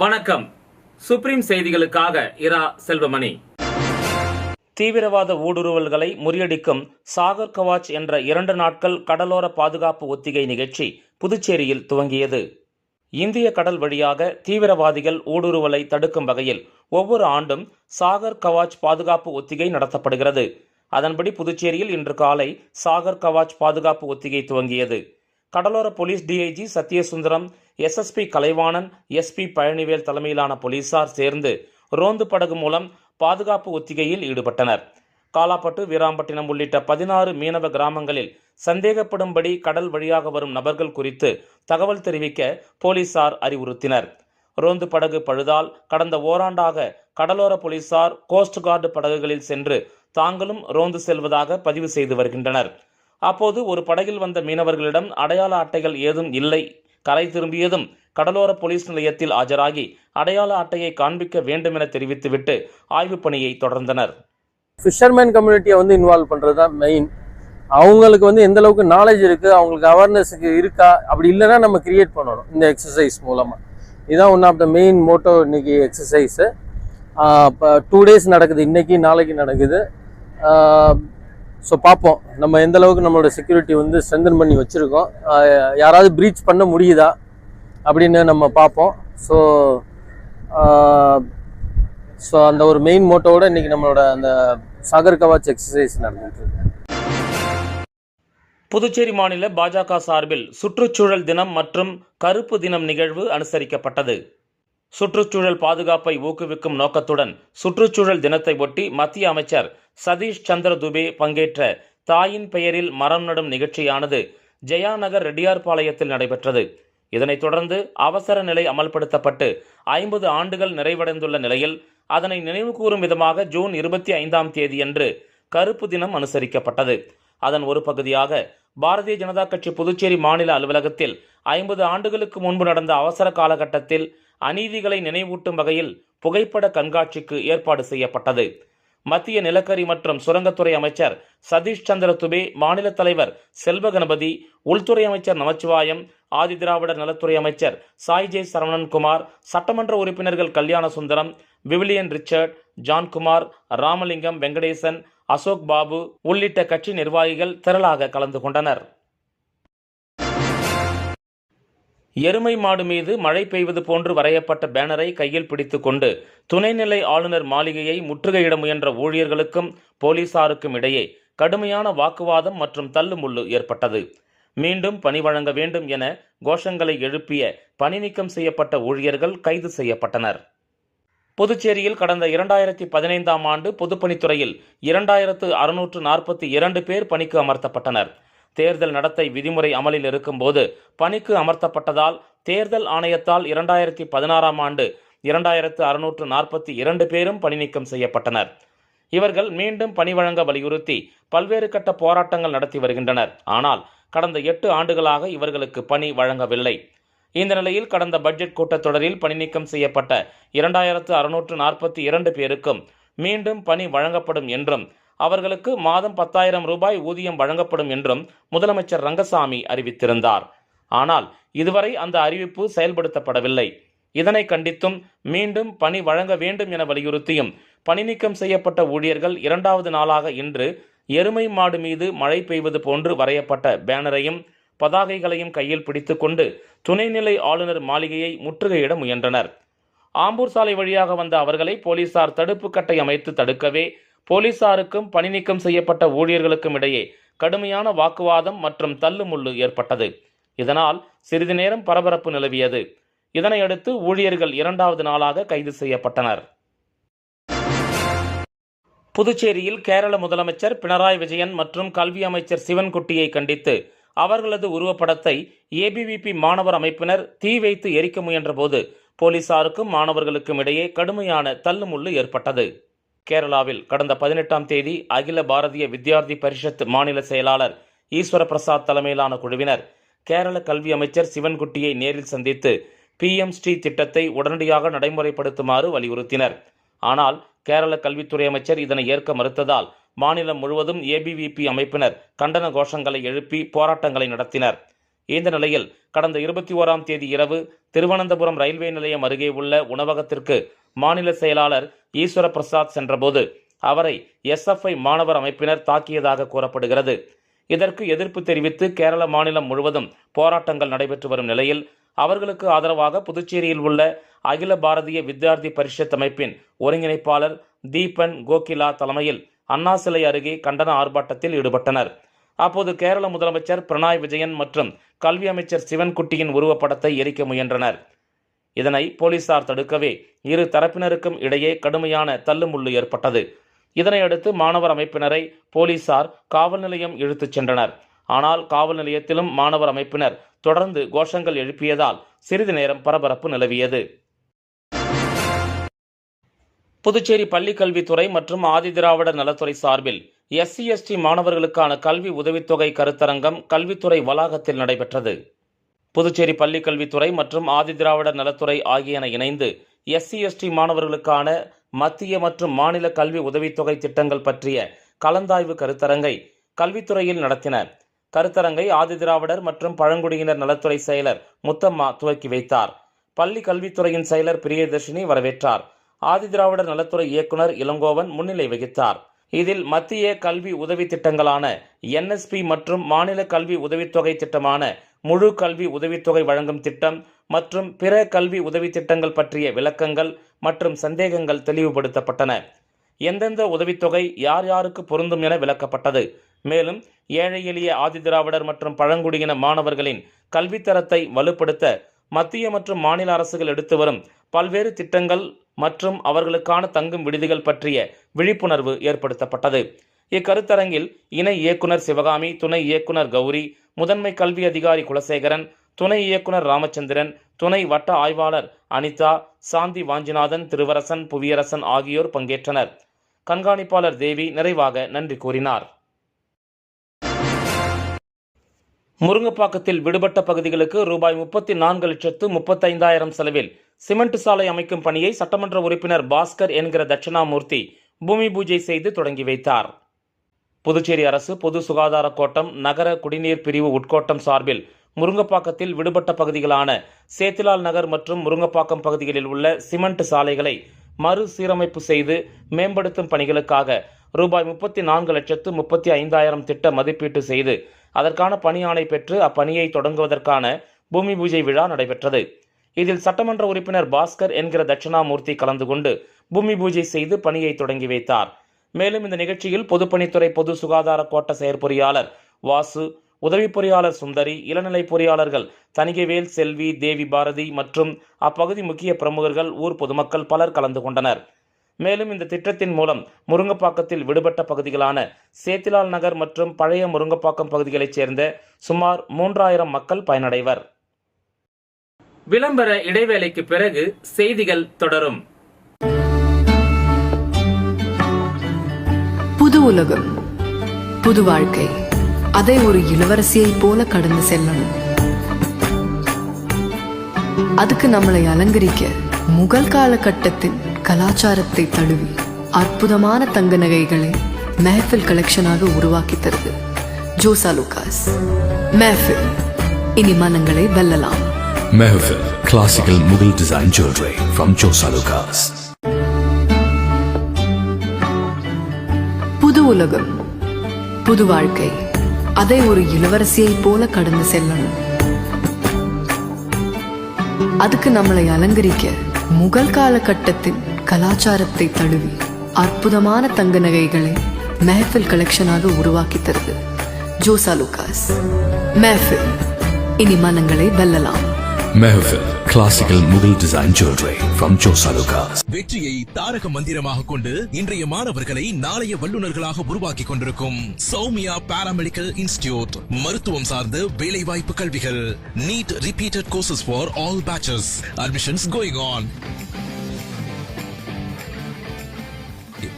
வணக்கம். சுப்ரீம் செய்திகளுக்காக இரா செல்வமணி. தீவிரவாத ஊடுருவல்களை முறியடிக்கும் சாகர் கவாச் என்ற 2 நாட்கள் கடலோர பாதுகாப்பு ஒத்திகை நிகழ்ச்சி புதுச்சேரியில் துவங்கியது. இந்திய கடல் வழியாக தீவிரவாதிகள் ஊடுருவலை தடுக்கும் வகையில் ஒவ்வொரு ஆண்டும் சாகர் கவாச் பாதுகாப்பு ஒத்திகை நடத்தப்படுகிறது. அதன்படி புதுச்சேரியில் இன்று காலை சாகர் கவாச் பாதுகாப்பு ஒத்திகை துவங்கியது. கடலோர police DIG Sathyasundaram, SSP Kalaivanan, SP Palanivel தலைமையிலான போலீசார் சேர்ந்து ரோந்து படகு மூலம் பாதுகாப்பு ஒத்திகையில் ஈடுபட்டனர். காலாப்பட்டு, வீராம்பட்டினம் உள்ளிட்ட 16 மீனவ கிராமங்களில் சந்தேகப்படும்படி கடல் வழியாக வரும் நபர்கள் குறித்து தகவல் தெரிவிக்க போலீசார் அறிவுறுத்தினர். ரோந்து படகு பழுதால் கடந்த ஓராண்டாக கடலோர போலீசார் கோஸ்ட் கார்டு படகுகளில் சென்று தாங்களும் ரோந்து செல்வதாக பதிவு செய்து வருகின்றனர். அப்போது ஒரு படகில் வந்த மீனவர்களிடம் அடையாள அட்டைகள் ஏதும் இல்லை. கரை திரும்பியதும் கடலோர போலீஸ் நிலையத்தில் ஆஜராகி அடையாள அட்டையை காண்பிக்க வேண்டும் என தெரிவித்துவிட்டு ஆய்வுப் பணியை தொடர்ந்தனர். ஃபிஷர்மேன் கம்யூனிட்டியை இன்வால்வ் பண்ணுறது தான் மெயின். அவங்களுக்கு எந்த அளவுக்கு நாலேஜ் இருக்குது, அவங்களுக்கு அவேர்னஸுக்கு இருக்கா, அப்படி இல்லைன்னா நம்ம கிரியேட் பண்ணணும் இந்த எக்ஸசைஸ் மூலமாக. இதுதான் one of the main motto இன்னைக்கு எக்ஸசைஸு. இப்போ 2 days நடக்குது, இன்னைக்கு நாளைக்கு நடக்குது. ஸோ பார்ப்போம் நம்ம எந்த அளவுக்கு நம்மளோட செக்யூரிட்டி ஸ்ட்ரென்தன் பண்ணி வச்சுருக்கோம், யாராவது ப்ரீச் பண்ண முடியுதா அப்படின்னு நம்ம பார்ப்போம். ஸோ அந்த ஒரு மெயின் மோட்டோவோட இன்னைக்கு நம்மளோட அந்த சாகர் கவாச் எக்ஸசைஸ் நடந்துட்டு இருக்கு. புதுச்சேரி மாநில பாஜக சார்பில் சுற்றுச்சூழல் தினம் மற்றும் கருப்பு தினம் நிகழ்வு அனுசரிக்கப்பட்டது. சுற்றுச்சூழல் பாதுகாப்பை ஊக்குவிக்கும் நோக்கத்துடன் சுற்றுச்சூழல் தினத்தை ஒட்டி மத்திய அமைச்சர் சதீஷ் சந்திர துபே பங்கேற்ற தாயின் பெயரில் மரம் நடும் நிகழ்ச்சியானது ஜெயாநகர் ரெட்டியார்பாளையத்தில் நடைபெற்றது. இதனைத் தொடர்ந்து அவசர நிலை அமல்படுத்தப்பட்டு 50 ஆண்டுகள் நிறைவடைந்துள்ள நிலையில் அதனை நினைவுகூரும் விதமாக ஜூன் 25ஆம் தேதியன்று கருப்பு தினம் அனுசரிக்கப்பட்டது. அதன் ஒரு பகுதியாக பாரதிய ஜனதா கட்சி புதுச்சேரி மாநில அலுவலகத்தில் 50 ஆண்டுகளுக்கு முன்பு நடந்த அவசர காலகட்டத்தில் அநீதிகளை நினைவூட்டும் வகையில் புகைப்பட கண்காட்சிக்கு ஏற்பாடு செய்யப்பட்டது. மத்திய நிலக்கரி மற்றும் சுரங்கத்துறை அமைச்சர் சதீஷ் சந்திர துபே, மாநில தலைவர் செல்வ கணபதி, உள்துறை அமைச்சர் நமச்சிவாயம், ஆதிதிராவிடர் நலத்துறை அமைச்சர் சாய்ஜே சரவணன்குமார், சட்டமன்ற உறுப்பினர்கள் கல்யாண சுந்தரம், விவிலியன் ரிச்சர்ட், ஜான்குமார், ராமலிங்கம், வெங்கடேசன், அசோக் பாபு உள்ளிட்ட கட்சி நிர்வாகிகள் திரளாக கலந்து கொண்டனர். எருமை மாடு மீது மழை பெய்வது போன்று வரையப்பட்ட பேனரை கையில் பிடித்துக் கொண்டு துணைநிலை ஆளுநர் மாளிகையை முற்றுகையிட முயன்ற ஊழியர்களுக்கும் போலீசாருக்கும் இடையே கடுமையான வாக்குவாதம் மற்றும் தள்ளுமுள்ளு ஏற்பட்டது. மீண்டும் பணி வழங்க வேண்டும் என கோஷங்களை எழுப்பிய பணி நீக்கம் செய்யப்பட்ட ஊழியர்கள் கைது செய்யப்பட்டனர். புதுச்சேரியில் கடந்த 2015ஆம் ஆண்டு பொதுப்பணித்துறையில் 2642 பேர் பணிக்கு அமர்த்தப்பட்டனர். தேர்தல் நடத்தை விதிமுறை அமலில் இருக்கும்போது பணிக்கு அமர்த்தப்பட்டதால் தேர்தல் ஆணையத்தால் 2016ஆம் ஆண்டு 2642 பேரும் பணி நீக்கம் செய்யப்பட்டனர். இவர்கள் மீண்டும் பணி வழங்க வலியுறுத்தி பல்வேறு கட்ட போராட்டங்கள் நடத்தி வருகின்றனர். ஆனால் கடந்த 8 ஆண்டுகளாக இவர்களுக்கு பணி வழங்கவில்லை. இந்த நிலையில் கடந்த பட்ஜெட் கூட்டத்தொடரில் பணி நீக்கம் செய்யப்பட்ட 2642 பேருக்கும் மீண்டும் பணி வழங்கப்படும் என்றும் அவர்களுக்கு மாதம் 10,000 ரூபாய் ஊதியம் வழங்கப்படும் என்றும் முதலமைச்சர் ரங்கசாமி அறிவித்திருந்தார். ஆனால் இதுவரை அந்த அறிவிப்பு செயல்படுத்தப்படவில்லை. இதனை கண்டித்தும் மீண்டும் பணி வழங்க வேண்டும் என வலியுறுத்தியும் பணி நீக்கம் செய்யப்பட்ட ஊழியர்கள் 2வது நாளாக இன்று எருமை மாடு மீது மழை பெய்வது போன்று வரையப்பட்ட பேனரையும் பதாகைகளையும் கையில் பிடித்துக் கொண்டு துணைநிலை ஆளுநர் மாளிகையை முற்றுகையிட முயன்றனர். ஆம்பூர் சாலை வழியாக வந்த அவர்களை போலீசார் தடுப்பு கட்டை அமைத்து தடுக்கவே போலீசாருக்கும் பணி நீக்கம் செய்யப்பட்ட ஊழியர்களுக்கும் இடையே கடுமையான வாக்குவாதம் மற்றும் தள்ளுமுள்ளு ஏற்பட்டது. இதனால் சிறிது நேரம் பரபரப்பு நிலவியது. இதனையடுத்து ஊழியர்கள் 2வது நாளாக கைது செய்யப்பட்டனர். புதுச்சேரியில் கேரள முதலமைச்சர் பினராயி விஜயன் மற்றும் கல்வி அமைச்சர் சிவன்குட்டியை கண்டித்து அவர்களது உருவப்படத்தை ஏபிவிபி மாணவர் அமைப்பினர் தீ வைத்து எரிக்க முயன்றபோது போலீசாருக்கும் மாணவர்களுக்கும் இடையே கடுமையான தள்ளுமுள்ளு ஏற்பட்டது. கேரளாவில் கடந்த 18ஆம் தேதி அகில பாரதிய வித்யார்த்தி பரிஷத் மாநில செயலாளர் ஈஸ்வர பிரசாத் தலைமையிலான குழுவினர் கேரள கல்வி அமைச்சர் சிவன்குட்டியை நேரில் சந்தித்து PM ஸ்ரீ திட்டத்தை உடனடியாக நடைமுறைப்படுத்துமாறு வலியுறுத்தினர். ஆனால் கேரள கல்வித்துறை அமைச்சர் இதனை ஏற்க மறுத்ததால் மாநிலம் முழுவதும் ஏபிவிபி அமைப்பினர் கண்டன கோஷங்களை எழுப்பி போராட்டங்களை நடத்தினர். இந்த நிலையில் கடந்த 21ஆம் தேதி இரவு திருவனந்தபுரம் ரயில்வே நிலையம் அருகே உள்ள உணவகத்திற்கு மாநில செயலாளர் ஈஸ்வர பிரசாத் சென்றபோது அவரை SFI மாணவர் அமைப்பினர் தாக்கியதாக கூறப்படுகிறது. இதற்கு எதிர்ப்பு தெரிவித்து கேரள மாநிலம் முழுவதும் போராட்டங்கள் நடைபெற்று வரும் நிலையில் அவர்களுக்கு ஆதரவாக புதுச்சேரியில் உள்ள அகில பாரதிய வித்யார்த்தி பரிஷத் அமைப்பின் ஒருங்கிணைப்பாளர் தீபன் கோகிலா தலைமையில் அண்ணா சிலை அருகே கண்டன ஆர்ப்பாட்டத்தில் ஈடுபட்டனர். அப்போது கேரள முதலமைச்சர் பினராயி விஜயன் மற்றும் கல்வி அமைச்சர் சிவன்குட்டியின் உருவப்படத்தை எரிக்க முயன்றனர். இதனை போலீசார் தடுக்கவே இரு தரப்பினருக்கும் இடையே கடுமையான தள்ளுமுள்ளு ஏற்பட்டது. இதனையடுத்து மாணவர் அமைப்பினரை போலீசார் காவல் நிலையம் இழுத்துச் சென்றனர். ஆனால் காவல் நிலையத்திலும் மாணவர் அமைப்பினர் தொடர்ந்து கோஷங்கள் எழுப்பியதால் சிறிது நேரம் பரபரப்பு நிலவியது. புதுச்சேரி பள்ளிக்கல்வித்துறை மற்றும் ஆதிதிராவிடர் நலத்துறை சார்பில் SC/ST மாணவர்களுக்கான கல்வி உதவித்தொகை கருத்தரங்கம் கல்வித்துறை வளாகத்தில் நடைபெற்றது. புதுச்சேரி பள்ளிக்கல்வித்துறை மற்றும் ஆதிதிராவிடர் நலத்துறை ஆகியன இணைந்து SC/ST மாணவர்களுக்கான மத்திய மற்றும் மாநில கல்வி உதவித்தொகை திட்டங்கள் பற்றிய கலந்தாய்வு கருத்தரங்கை கல்வித்துறையில் நடத்தின. கருத்தரங்கை ஆதிதிராவிடர் மற்றும் பழங்குடியினர் நலத்துறை செயலர் முத்தம்மா துவக்கி வைத்தார். பள்ளி கல்வித்துறையின் செயலர் பிரியதர்ஷினி வரவேற்றார். ஆதிதிராவிடர் நலத்துறை இயக்குனர் இளங்கோவன் முன்னிலை வகித்தார். இதில் மத்திய கல்வி உதவி திட்டங்களான NSP மற்றும் மாநில கல்வி உதவித்தொகை திட்டமான முழு கல்வி உதவித்தொகை வழங்கும் திட்டம் மற்றும் பிற கல்வி உதவி திட்டங்கள் பற்றிய விளக்கங்கள் மற்றும் சந்தேகங்கள் தெளிவுபடுத்தப்பட்டன. எந்தெந்த உதவித்தொகை யார் யாருக்கு பொருந்தும் என விளக்கப்பட்டது. மேலும் ஏழை எளிய ஆதிதிராவிடர் மற்றும் பழங்குடியின மாணவர்களின் கல்வித்தரத்தை வலுப்படுத்த மத்திய மற்றும் மாநில அரசுகள் எடுத்து வரும் பல்வேறு திட்டங்கள் மற்றும் அவர்களுக்கான தங்கும் விடுதிகள் பற்றிய விழிப்புணர்வு ஏற்படுத்தப்பட்டது. இக்கருத்தரங்கில் இணை இயக்குனர் சிவகாமி, துணை இயக்குனர் கௌரி, முதன்மை கல்வி அதிகாரி குலசேகரன், துணை இயக்குனர் ராமச்சந்திரன், துணை வட்ட ஆய்வாளர் அனிதா, சாந்தி வாஞ்சிநாதன், திருவரசன், புவியரசன் ஆகியோர் பங்கேற்றனர். கண்காணிப்பாளர் தேவி நிறைவாக நன்றி கூறினார். முருங்கப்பாக்கத்தில் விடுபட்ட பகுதிகளுக்கு ரூபாய் 34,35,000 செலவில் சிமெண்ட் சாலை அமைக்கும் பணியை சட்டமன்ற உறுப்பினர் பாஸ்கர் என்கிற தட்சிணாமூர்த்தி பூமி பூஜை செய்து தொடங்கி வைத்தார். புதுச்சேரி அரசு பொது சுகாதார கோட்டம் நகர குடிநீர் பிரிவு உட்கோட்டம் சார்பில் முருங்கப்பாக்கத்தில் விடுபட்ட பகுதிகளான சேத்திலால் நகர் மற்றும் முருங்கப்பாக்கம் பகுதிகளில் உள்ள சிமெண்ட் சாலைகளை மறுசீரமைப்பு செய்து மேம்படுத்தும் பணிகளுக்காக ரூபாய் 34,35,000 திட்ட மதிப்பீட்டு செய்து அதற்கான பணி ஆணை பெற்று அப்பணியை தொடங்குவதற்கான பூமி பூஜை விழா நடைபெற்றது. இதில் சட்டமன்ற உறுப்பினர் பாஸ்கர் என்கிற தட்சிணாமூர்த்தி கலந்து கொண்டு பூமி பூஜை செய்து பணியை தொடங்கி வைத்தார். மேலும் இந்த நிகழ்ச்சியில் பொதுப்பணித்துறை பொது சுகாதார கோட்ட செயற்பொறியாளர் வாசு, உதவி பொறியாளர் சுந்தரி, இளநிலை பொறியாளர்கள் தணிகைவேல், செல்வி, தேவி பாரதி மற்றும் அப்பகுதி முக்கிய பிரமுகர்கள், ஊர் பொதுமக்கள் பலர் கலந்து கொண்டனர். மேலும் இந்த திட்டத்தின் மூலம் முருங்கப்பாக்கத்தில் விடுபட்ட பகுதிகளான சேத்திலால் நகர் மற்றும் பழைய முருங்கப்பாக்கம் பகுதிகளைச் சேர்ந்த சுமார் 3000 மக்கள் பயனடைவர். விளம்பர இடைவேளைக்கு பிறகு செய்திகள் தொடரும். புது உலகம், புது வாழ்க்கை, அதை ஒரு இளவரசியை போல கடந்து செல்லணும். அதுக்கு நம்மளை அலங்கரிக்க முகல் காலகட்டத்தின் கலாச்சாரத்தை தழுவி அற்புதமான தங்க நகைகளை மெஹஃபில் கலெக்ஷனாக உருவாக்கி தருது ஜோசா லூகாஸ். மெஹஃபில், இனி மனங்களை வெல்லலாம். Mehfil, classical Mughal design jewelry from Josa Lucas. புது உலகம், புது வாழ்க்கை, அதை ஒரு இளவரசியை போல கடந்து செல்லணும். அதுக்கு நம்மளை அலங்கரிக்க முகல் காலகட்டத்தின் கலாச்சாரத்தை தழுவி அற்புதமான தங்க நகைகளை மெஹஃபில் கலெக்ஷனாக உருவாக்கி தருது ஜோசா லூகாஸ். மெஹஃபில், இனி மனங்களை வெல்லலாம். Mehfil, classical Mughal design jewelry from Josa Lucas. வெற்றியை தாரக மந்திரமாக கொண்டு இன்றைய மாணவர்களை நாளைய வல்லுநர்களாக உருவாக்கி கொண்டிருக்கும் சௌமியா பாராமெடிக்கல் இன்ஸ்டிடியூட். மருத்துவம் சார்ந்த வேலை வாய்ப்பு கல்விகள். NEET repeated courses for all batches. Admissions going on.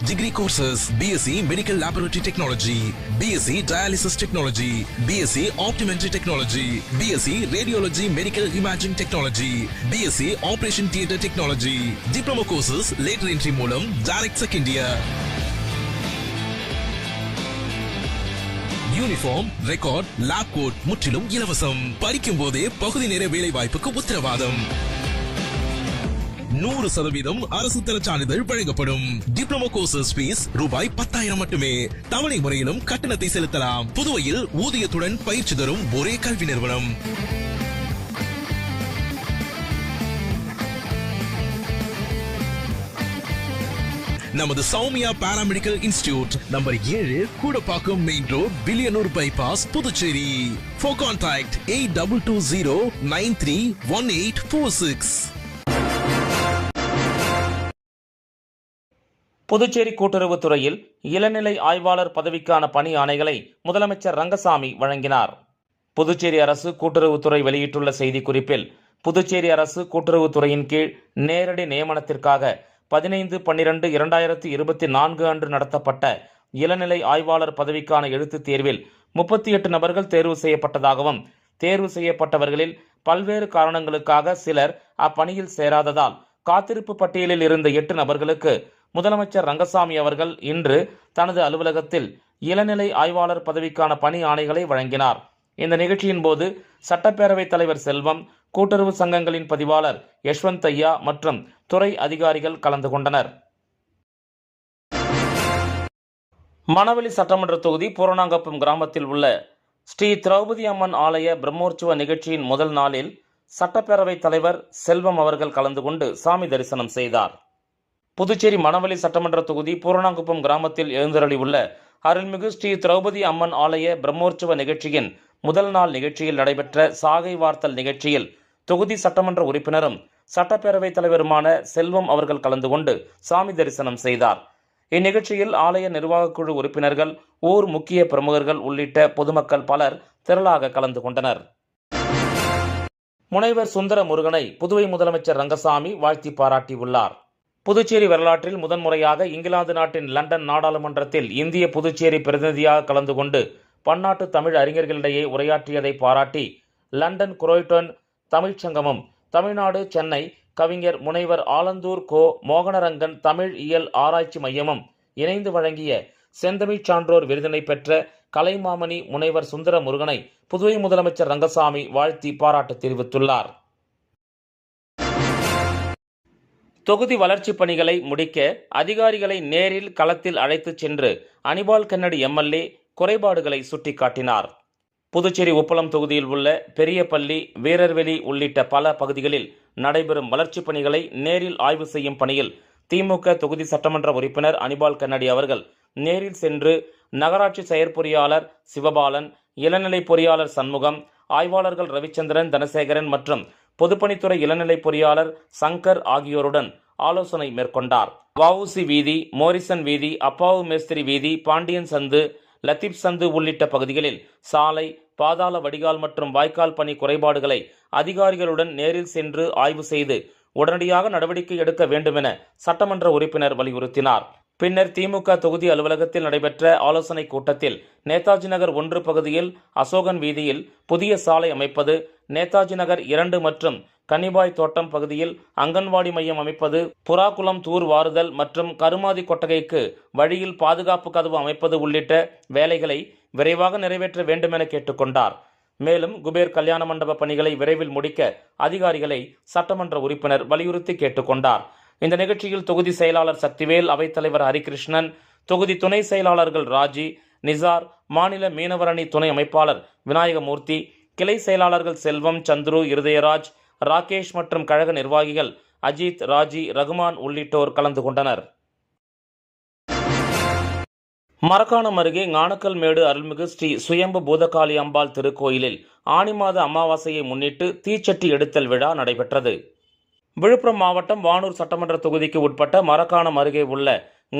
Degree courses: BSc Medical Laboratory Technology, BSc Dialysis Technology, BSc Optometry Technology, BSc Radiology Medical Imaging Technology, BSc Operation Theatre Technology. Diploma courses later entry மூலம் direct second year. Uniform, record, lab coat முற்றிலும் இலவசம். படிக்கும் போதே பகுதி நேர வேலை வாய்ப்புக்கு உத்தரவாதம். 100% அரசு தர சான்றிதழ் வழங்கப்படும். டிப்ளமோ கோர்சஸ் ஃபீஸ் ரூபாய் 10,000 மட்டுமே. தவணை முறையிலும் கட்டணத்தை செலுத்தலாம். புதுவையில் ஊதியத்துடன் பயிற்சி தரும் ஒரே கல்வி நிறுவனம். நமது Soumya paramedical institute number 7 Koodapakkam main road, Villianur bypass, Puducherry. For contact 8220931846. Puducherry கூட்டுறவுத்துறையில் இளநிலை ஆய்வாளர் பதவிக்கான பணி ஆணைகளை முதலமைச்சர் ரங்கசாமி வழங்கினார். புதுச்சேரி அரசு கூட்டுறவுத்துறை வெளியிட்டுள்ள செய்திக்குறிப்பில், புதுச்சேரி அரசு கூட்டுறவுத்துறையின் கீழ் நேரடி நியமனத்திற்காக 15/12/2024 அன்று நடத்தப்பட்ட இளநிலை ஆய்வாளர் பதவிக்கான எழுத்துத் தேர்வில் 38 நபர்கள் தேர்வு செய்யப்பட்டதாகவும், தேர்வு செய்யப்பட்டவர்களில் பல்வேறு காரணங்களுக்காக சிலர் அப்பணியில் சேராததால் காத்திருப்பு பட்டியலில் இருந்த 8 நபர்களுக்கு முதலமைச்சர் ரங்கசாமி அவர்கள் இன்று தனது அலுவலகத்தில் இளநிலை ஆய்வாளர் பதவிக்கான பணி ஆணைகளை வழங்கினார். இந்த நிகழ்ச்சியின் போது சட்டப்பேரவைத் தலைவர் செல்வம், கூட்டுறவு சங்கங்களின் பதிவாளர் யஷ்வந்த் ஐயா மற்றும் துறை அதிகாரிகள் கலந்து கொண்டனர். மணவெளி சட்டமன்ற தொகுதி பூரணாங்குப்பம் கிராமத்தில் உள்ள ஸ்ரீ திரௌபதி அம்மன் ஆலய பிரம்மோற்சவ நிகழ்ச்சியின் முதல் நாளில் சட்டப்பேரவைத் தலைவர் செல்வம் அவர்கள் கலந்து கொண்டு சாமி தரிசனம் செய்தார். புதுச்சேரி மணவெளி சட்டமன்ற தொகுதி பூரணாங்குப்பம் கிராமத்தில் எழுந்தருளி உள்ள அருள்மிகு ஸ்ரீ திரௌபதி அம்மன் ஆலய பிரம்மோற்சவ நிகழ்ச்சியின் முதல் நாள் நிகழ்ச்சியில் நடைபெற்ற சாகை வார்த்தல் நிகழ்ச்சியில் தொகுதி சட்டமன்ற உறுப்பினரும் சட்டப்பேரவைத் தலைவருமான செல்வம் அவர்கள் கலந்து கொண்டு சாமி தரிசனம் செய்தார். இந்நிகழ்ச்சியில் ஆலய நிர்வாகக் குழு உறுப்பினர்கள், ஊர் முக்கிய பிரமுகர்கள் உள்ளிட்ட பொதுமக்கள் பலர் திரளாக கலந்து கொண்டனர். முனைவர் சுந்தர முருகனை புதுவை முதலமைச்சர் ரங்கசாமி வாழ்த்தி பாராட்டியுள்ளார். புதுச்சேரி வரலாற்றில் முதன்முறையாக இங்கிலாந்து நாட்டின் லண்டன் நாடாளுமன்றத்தில் இந்திய புதுச்சேரி பிரதிநிதியாக கலந்து கொண்டு பன்னாட்டு தமிழ் அறிஞர்களிடையே உரையாற்றியதை பாராட்டி, லண்டன் குரோய்டன் தமிழ்ச் சங்கமும் தமிழ்நாடு சென்னை கவிஞர் முனைவர் ஆலந்தூர் கோ மோகனரங்கன் தமிழ் இயல் ஆராய்ச்சி மையமும் இணைந்து வழங்கிய செந்தமிழ்ச் சான்றோர் விருதினை பெற்ற கலைமாமணி முனைவர் சுந்தர முருகனை புதுவை முதலமைச்சர் ரங்கசாமி வாழ்த்தி பாராட்டு தெரிவித்துள்ளார். தொகுதி வளர்ச்சிப் பணிகளை முடிக்க அதிகாரிகளை நேரில் களத்தில் அழைத்துச் சென்று அனிபால் கென்னடி எம்எல்ஏ குறைபாடுகளை சுட்டிக்காட்டினார். புதுச்சேரி உப்பளம் தொகுதியில் உள்ள பெரியபள்ளி, வீரர்வெளி உள்ளிட்ட பல பகுதிகளில் நடைபெறும் வளர்ச்சிப் பணிகளை நேரில் ஆய்வு செய்யும் பணியில் திமுக தொகுதி சட்டமன்ற உறுப்பினர் அனிபால் கென்னடி அவர்கள் நேரில் சென்று நகராட்சி செயற்பொறியாளர் சிவபாலன், இளநிலை பொறியாளர் சண்முகம், ஆய்வாளர்கள் ரவிச்சந்திரன், தனசேகரன் மற்றும் பொதுப்பணித்துறை இளநிலை பொறியாளர் சங்கர் ஆகியோருடன் ஆலோசனை மேற்கொண்டார். வஉசி வீதி, மோரிசன் வீதி, அப்பாவு மேஸ்திரி வீதி, பாண்டியன் சந்து, லத்தீப் சந்து உள்ளிட்ட பகுதிகளில் சாலை, பாதாள வடிகால் மற்றும் வாய்க்கால் பணி குறைபாடுகளை அதிகாரிகளுடன் நேரில் சென்று ஆய்வு செய்து உடனடியாக நடவடிக்கை எடுக்க வேண்டுமென சட்டமன்ற உறுப்பினர் வலியுறுத்தினார். பின்னர் திமுக தொகுதி அலுவலகத்தில் நடைபெற்ற ஆலோசனைக் கூட்டத்தில் நேதாஜி நகர் 1 பகுதியில் அசோகன் வீதியில் புதிய சாலை அமைப்பது, நேதாஜி நகர் 2 மற்றும் கன்னிபாய் தோட்டம் பகுதியில் அங்கன்வாடி மையம் அமைப்பது, புறாக்குளம் தூர் வாருதல் மற்றும் கருமாதி கொட்டகைக்கு வழியில் பாதுகாப்பு கதவு அமைப்பது உள்ளிட்ட வேலைகளை விரைவாக நிறைவேற்ற வேண்டுமென கேட்டுக்கொண்டார். மேலும் குபேர் கல்யாண மண்டப பணிகளை விரைவில் முடிக்க அதிகாரிகளை சட்டமன்ற உறுப்பினர் வலியுறுத்தி கேட்டுக்கொண்டார். இந்த நிகழ்ச்சியில் தொகுதி செயலாளர் சக்திவேல், அவைத்தலைவர் ஹரிகிருஷ்ணன், தொகுதி துணை செயலாளர்கள் ராஜி, நிசார், மாநில மீனவரணி துணை அமைப்பாளர் விநாயகமூர்த்தி, கிளை செயலாளர்கள் செல்வம், சந்துரு, இருதயராஜ், ராகேஷ் மற்றும் கழக நிர்வாகிகள் அஜித், ராஜி, ரகுமான் உள்ளிட்டோர் கலந்து கொண்டனர். மரக்காணம் அருகே ஞானக்கல்மேடு அருள்மிகு ஸ்ரீ சுயம்பு பூதகாளி அம்பாள் திருக்கோயிலில் ஆனி மாத அமாவாசையை முன்னிட்டு தீச்சட்டி எடுத்தல் விழா நடைபெற்றது. விழுப்புரம் மாவட்டம் வானூர் சட்டமன்ற தொகுதிக்கு உட்பட்ட மரக்காணம் அருகே உள்ள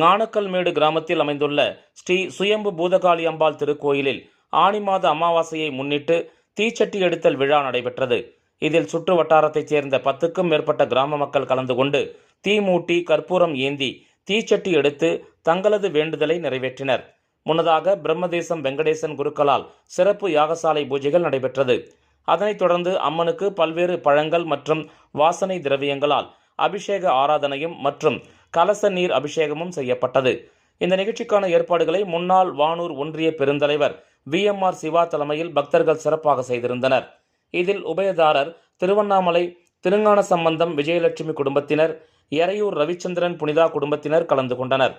ஞானக்கல்மேடு கிராமத்தில் அமைந்துள்ள ஸ்ரீ சுயம்பு பூதகாளி அம்பாள் திருக்கோயிலில் ஆனி மாத அமாவாசையை முன்னிட்டு தீச்சட்டி எடுத்தல் விழா நடைபெற்றது. இதில் சுற்று வட்டாரத்தைச் சேர்ந்த 10க்கும் மேற்பட்ட கிராம மக்கள் கலந்து கொண்டு தீ மூட்டி கற்பூரம் ஏந்தி தீச்சட்டி எடுத்து தங்களது வேண்டுதலை நிறைவேற்றினர். முன்னதாக பிரம்மதேசம் வெங்கடேசன் குருக்களால் சிறப்பு யாகசாலை பூஜைகள் நடைபெற்றது. அதனைத் தொடர்ந்து அம்மனுக்கு பல்வேறு பழங்கள் மற்றும் வாசனை திரவியங்களால் அபிஷேக ஆராதனையும் மற்றும் கலச நீர் அபிஷேகமும் செய்யப்பட்டது. இந்த நிகழ்ச்சிக்கான ஏற்பாடுகளை முன்னாள் வானூர் ஒன்றிய பெருந்தலைவர் VMR சிவா தலைமையில் பக்தர்கள் சிறப்பாக செய்திருந்தனர். இதில் உபயதாரர் திருவண்ணாமலை திருஞான சம்பந்தம் விஜயலட்சுமி குடும்பத்தினர், எறையூர் ரவிச்சந்திரன் புனிதா குடும்பத்தினர் கலந்து கொண்டனர்.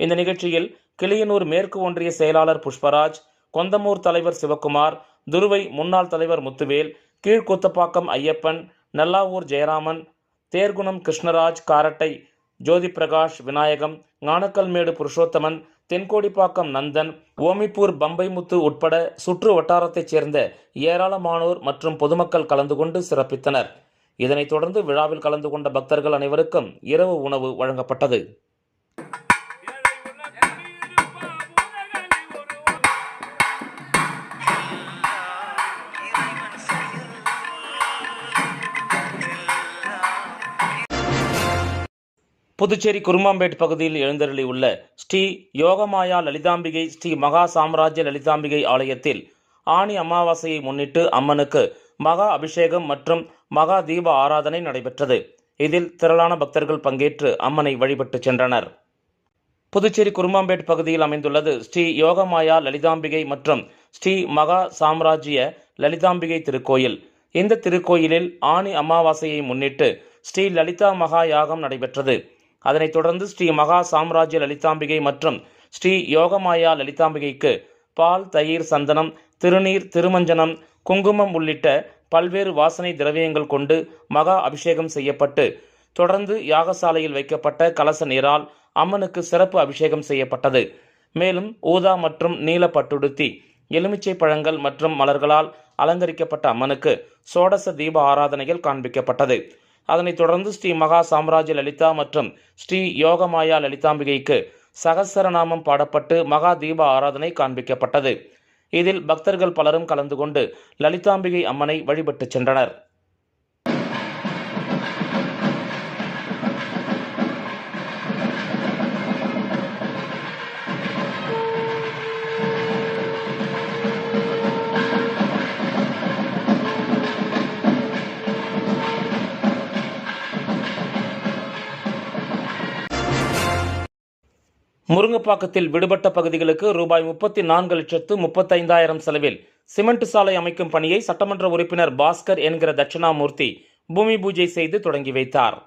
இந்த நிகழ்ச்சியில் கிளியனூர் மேற்கு ஒன்றிய செயலாளர் புஷ்பராஜ், கொந்தமூர் தலைவர் சிவக்குமார், துருவை முன்னாள் தலைவர் முத்துவேல், கீழ்கொத்தப்பாக்கம் ஐயப்பன், நல்லாவூர் ஜெயராமன், தேர்குணம் கிருஷ்ணராஜ், காரட்டை ஜோதி பிரகாஷ், விநாயகம், ஞானக்கல்மேடு புருஷோத்தமன், தென்கோடிப்பாக்கம் நந்தன், ஓமிப்பூர் பம்பைமுத்து உட்பட சுற்று வட்டாரத்தைச் சேர்ந்த ஏராளமானோர் மற்றும் பொதுமக்கள் கலந்து கொண்டு சிறப்பித்தனர். இதனைத் தொடர்ந்து விழாவில் கலந்து கொண்ட பக்தர்கள் அனைவருக்கும் இரவு உணவு வழங்கப்பட்டது. புதுச்சேரி குருமாம்பேட் பகுதியில் எழுந்தருளியுள்ள ஸ்ரீ யோகமாயா லலிதாம்பிகை ஸ்ரீ மகா சாம்ராஜ்ய லலிதாம்பிகை ஆலயத்தில் ஆனி அமாவாசையை முன்னிட்டு அம்மனுக்கு மகா அபிஷேகம் மற்றும் மகா தீப ஆராதனை நடைபெற்றது. இதில் திரளான பக்தர்கள் பங்கேற்று அம்மனை வழிபட்டு சென்றனர். புதுச்சேரி குருமாம்பேட் பகுதியில் அமைந்துள்ளது ஸ்ரீ யோகமாயா லலிதாம்பிகை மற்றும் ஸ்ரீ மகா சாம்ராஜ்ய லலிதாம்பிகை திருக்கோயில். இந்த திருக்கோயிலில் ஆனி அமாவாசையை முன்னிட்டு ஸ்ரீ லலிதா மகா யாகம் நடைபெற்றது. அதனைத் தொடர்ந்து ஸ்ரீ மகா சாம்ராஜ்ய லலிதாம்பிகை மற்றும் ஸ்ரீ யோகமாயா லலிதாம்பிகைக்கு பால், தயிர், சந்தனம், திருநீர், திருமஞ்சனம், குங்குமம் உள்ளிட்ட பல்வேறு வாசனை திரவியங்கள் கொண்டு மகா அபிஷேகம் செய்யப்பட்டு தொடர்ந்து யாகசாலையில் வைக்கப்பட்ட கலச நீரால் அம்மனுக்கு சிறப்பு அபிஷேகம் செய்யப்பட்டது. மேலும் ஊதா மற்றும் நீல பட்டுடுத்தி, எலுமிச்சை பழங்கள் மற்றும் மலர்களால் அலங்கரிக்கப்பட்ட அம்மனுக்கு சோடச தீப ஆராதனைகள் காண்பிக்கப்பட்டது. அதனைத் தொடர்ந்து ஸ்ரீ மகா சாம்ராஜ்ய லலிதா மற்றும் ஸ்ரீ யோகமாயா லலிதாம்பிகைக்கு சகஸ்ரநாமம் பாடப்பட்டு மகா தீப ஆராதனை காண்பிக்கப்பட்டது. இதில் பக்தர்கள் பலரும் கலந்து கொண்டு லலிதாம்பிகை அம்மனை வழிபட்டு சென்றனர். முருங்கப்பாக்கத்தில் விடுபட்ட பகுதிகளுக்கு ரூபாய் 34,35,000 செலவில் சிமெண்ட் சாலை அமைக்கும் பணியை சட்டமன்ற உறுப்பினர் பாஸ்கர் என்கிற தட்சிணாமூர்த்தி பூமி பூஜை செய்து தொடங்கி வைத்தார்.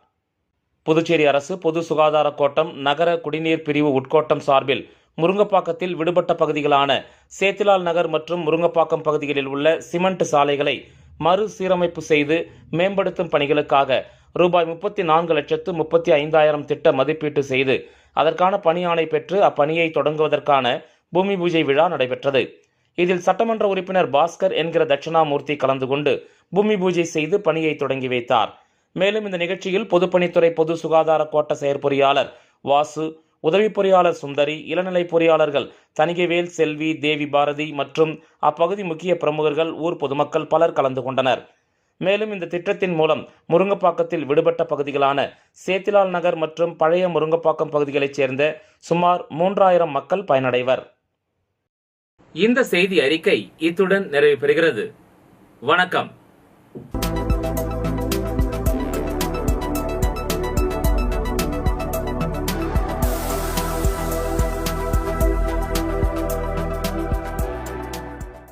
புதுச்சேரி அரசு பொது சுகாதார கோட்டம் நகர குடிநீர் பிரிவு உட்கோட்டம் சார்பில் முருங்கப்பாக்கத்தில் விடுபட்ட பகுதிகளான சேத்திலால் நகர் மற்றும் முருங்கப்பாக்கம் பகுதிகளில் உள்ள சிமெண்ட் சாலைகளை மறுசீரமைப்பு செய்து மேம்படுத்தும் பணிகளுக்காக ரூபாய் 34,35,000 திட்ட மதிப்பீட்டு செய்து அதற்கான பணி ஆணை பெற்று அப்பணியை தொடங்குவதற்கான பூமி பூஜை விழா நடைபெற்றது. இதில் சட்டமன்ற உறுப்பினர் பாஸ்கர் என்கிற தட்சிணாமூர்த்தி கலந்து கொண்டு பூமி பூஜை செய்து பணியை தொடங்கி வைத்தார். மேலும் இந்த நிகழ்ச்சியில் பொதுப்பணித்துறை பொது சுகாதார கோட்ட செயற்பொறியாளர் வாசு, உதவி பொறியாளர் சுந்தரி, இளநிலை பொறியாளர்கள் தணிகைவேல், செல்வி, தேவி பாரதி மற்றும் அப்பகுதி முக்கிய பிரமுகர்கள், ஊர் பொதுமக்கள் பலர் கலந்து கொண்டனர். மேலும் இந்த திட்டத்தின் மூலம் முருங்கப்பாக்கத்தில் விடுபட்ட பகுதிகளான சேத்திலால் நகர் மற்றும் பழைய முருங்கப்பாக்கம் பகுதிகளைச் சேர்ந்த சுமார் 3000 மக்கள் பயனடைவர். இந்த செய்தி அறிக்கை இத்துடன் நிறைவு பெறுகிறது. வணக்கம்.